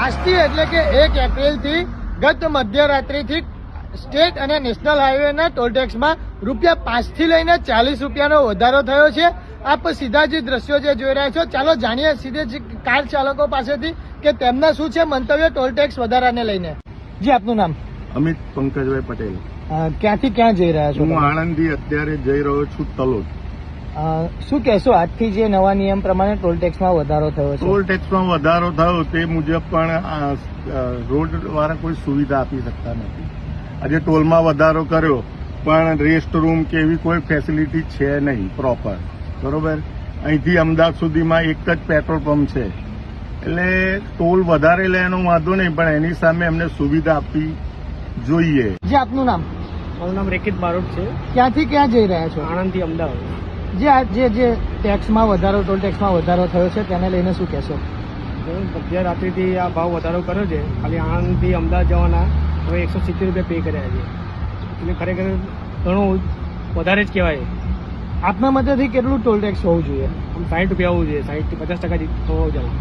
આજથી એટલે કે 1 એપ્રિલથી ગત મધ્યરાત્રિથી સ્ટેટ અને નેશનલ હાઈવેના ટોલટેક્સમાં ₹5 થી લઈને ₹40નો વધારો થયો છે। આપ સીધા જ દ્રશ્યો જે જોઈ રહ્યા છો, ચાલો જાણીએ સીધે જ કાર ચાલકો પાસેથી કે તેમના શું છે મંતવ્ય ટોલટેક્સ વધારાને લઈને। જી, આપનું નામ? અમિત પંકજભાઈ પટેલ। ક્યાંથી ક્યાં જઈ રહ્યા છો? હું આણંદથી અત્યારે જઈ રહ્યો છું તલોદ। શું કહેશો, આજથી જે નવા નિયમ પ્રમાણે ટોલટેક્સમાં વધારો થયો છે? ટોલ ટેક્સમાં વધારો થયો તે મુજબ પણ રોડ વાળા કોઈ સુવિધા આપી શકતા નથી। આજે ટોલમાં વધારો કર્યો પણ રેસ્ટ રૂમ કે એવી કોઈ ફેસિલિટી છે નહીં પ્રોપર, બરોબર। અહીંથી અમદાવાદ સુધીમાં એક જ પેટ્રોલ પંપ છે, એટલે ટોલ વધારે લે એનો વાંધો નહીં, પણ એની સામે એમને સુવિધા આપવી જોઈએ। જી, આપનું નામ? મારું નામ રેકિત બારોટ છે। ક્યાંથી ક્યાં જઈ રહ્યા છો? આણંદથી અમદાવાદ। જે આ જે ટેક્સમાં વધારો, ટોલ ટેક્સમાં વધારો થયો છે તેને લઈને શું કહેશો? મધ્યરાત્રિથી આ ભાવ વધારો કર્યો છે। ખાલી આણંદથી અમદાવાદ જવાના હવે 170 રૂપિયા પે કર્યા છે, એટલે ખરેખર ઘણું વધારે જ કહેવાય। આપના મતેથી કેટલું ટોલ ટેક્સ હોવું જોઈએ? આમ 60 રૂપિયા હોવું જોઈએ, 60 થી 50% હોવું જોઈએ।